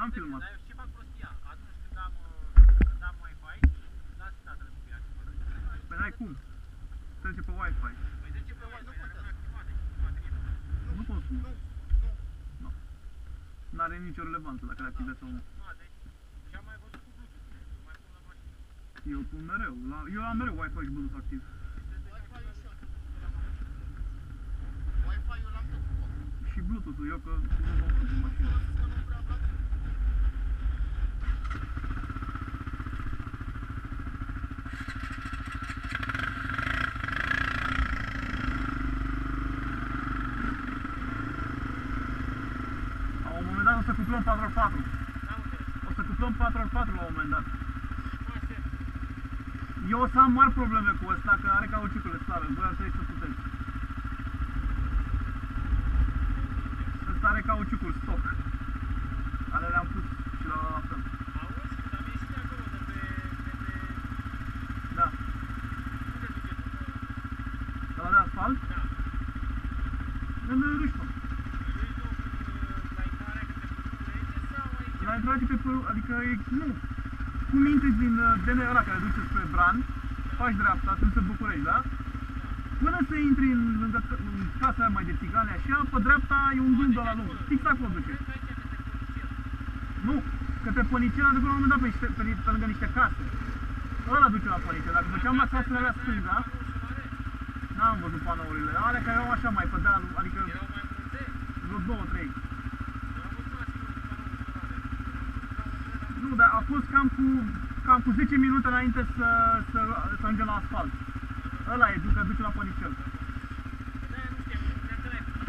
Am filmat. Dar eu ce fac prostia? Atunci când am Wi-Fi, dați data de mobil activat. Păi n-ai cum. Trece pe Wi-Fi. Păi de ce pe Wi-Fi? Dar rămân activate. Nu consumă. Nu. N-are nicio relevanță dacă le activezi sau nu. Deci ce-am mai văzut cu Bluetooth, mai pun la mașină. Eu pun mereu. Eu am mereu Wi-Fi și Bluetooth activ. Wi-Fi-ul l-am tot cu foc. Și Bluetooth-ul, eu că nu mă pun în mașină. La un moment dat o să cuplăm 4x4. O să cuplăm 4x4 la un moment dat. Eu o să am mari probleme cu ăsta, că are cauciucurile slabe. Voi ar trebui să puteți. Ăsta are cauciucul stock. Ale le-am pus și la fel. Auzi? Dar mi-e și de acolo, de pe... Da. Unde duceți? De la de asfalt? Da. Lângă Râșmă. La intrarea către Părul Rege sau aici? La intrare pe Părul, adică e, nu. Cum intri din DN ăla care duce spre Bran, faci dreapta, sunt în București, da? Până să intri în casa aia mai de țigane așa, pe dreapta e un drum de la lung. Fix acolo duce. Cred că aici către Părnicel. Nu, către Pănicel duce la un moment dat pe lângă niște case. Ăla duce la Pănicel. Dacă duceam la casele alea stânga, n-am văzut panourile. Alea care erau așa mai pe deal, adică Erau mai multe? vreo 2-3. Eu am văzut la sigur cu panouri solare. Nu, dar a fost cam cu 10 minute înainte să ajungem la asfalt. Ăla e, că duce la Pănicel. De-aia nu știam, credeam că l-ai făcut.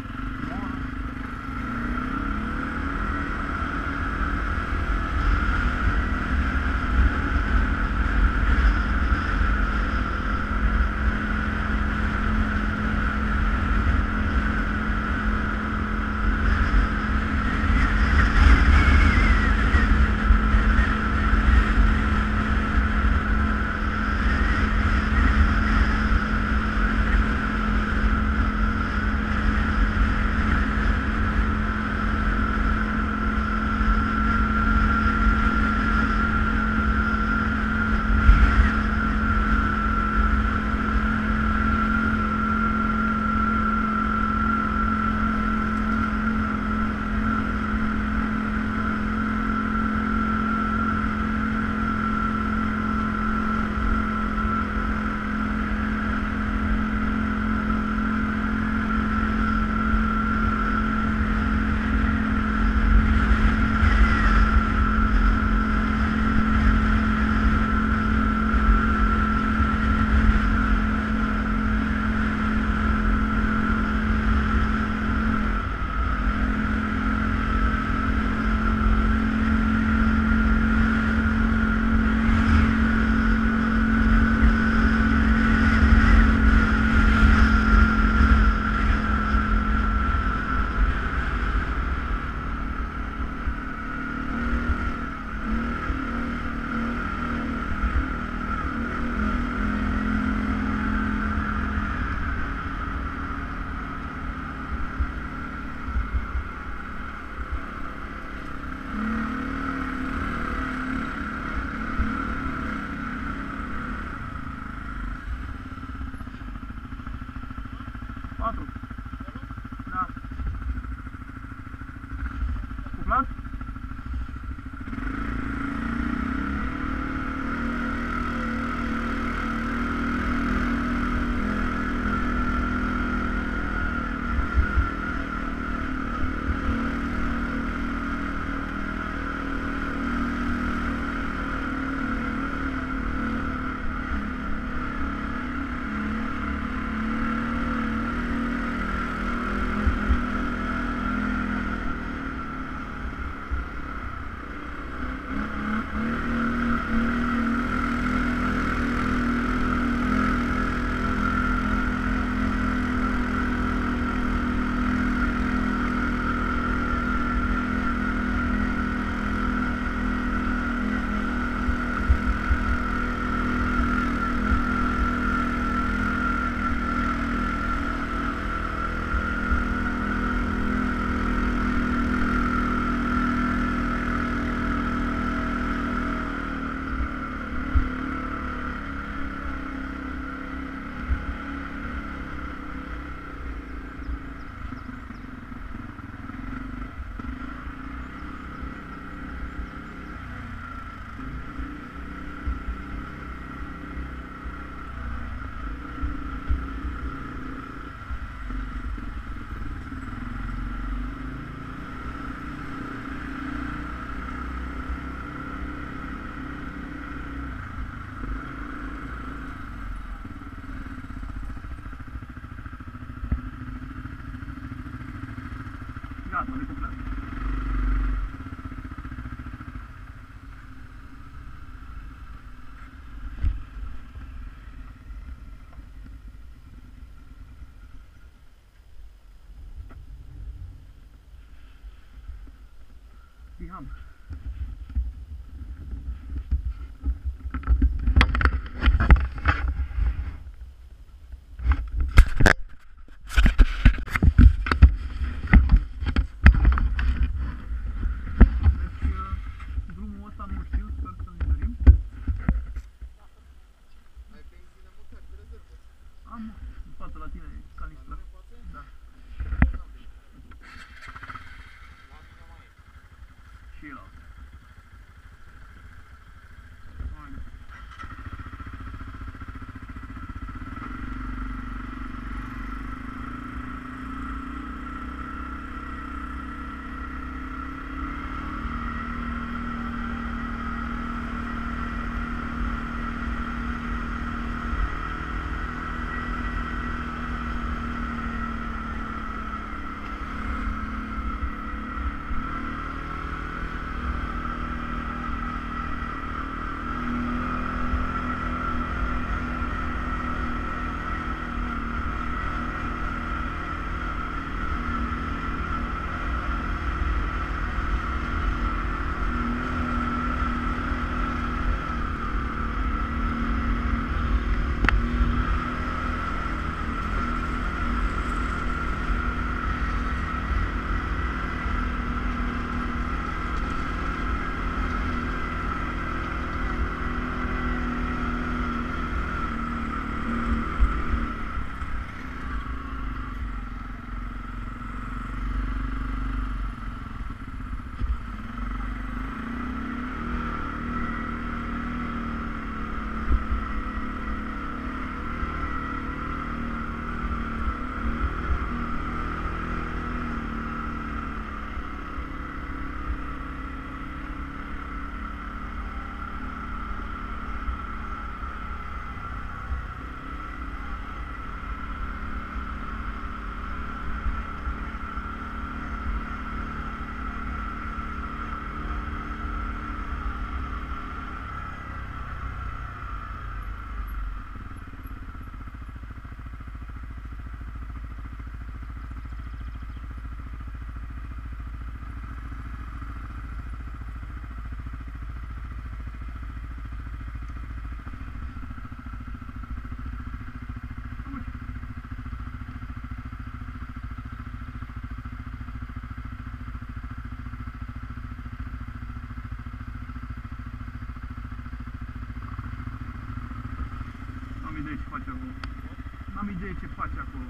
Biham. Deci, drumul ăsta nu știu, sper să nimerim. Ai benzină măcar pe rezervă? Am, în față la tine, canistra. La mine în față? Da. N-am benzină. La mine mai e. Și el altă. Haide. N-am idee ce face acolo. N-am idee ce face acolo.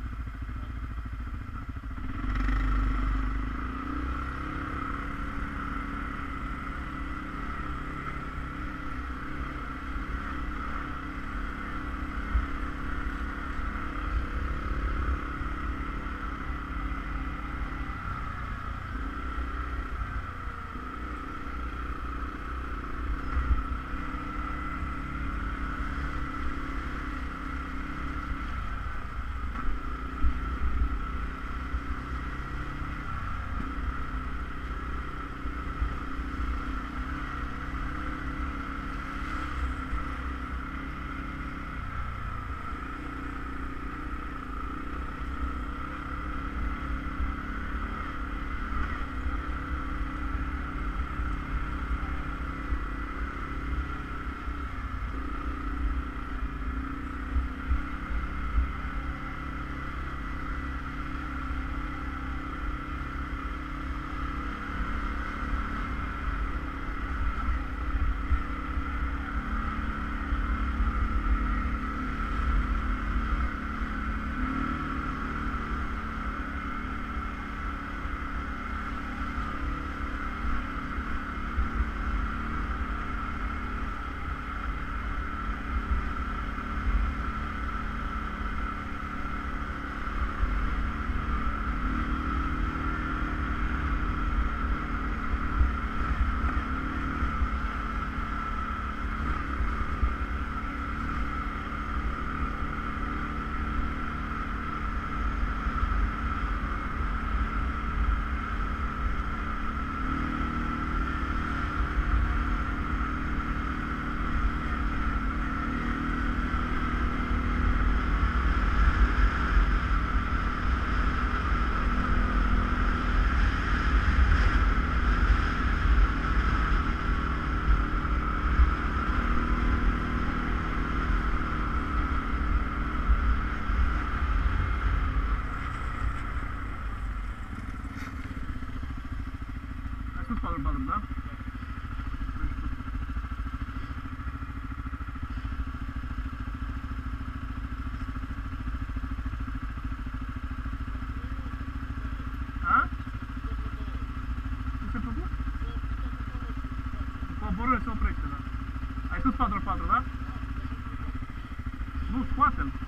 sus 4x4, da? A? Ce se făcut? Coborâ, se oprește, da. Ai sus 4x4, da? Nu, scoate-l.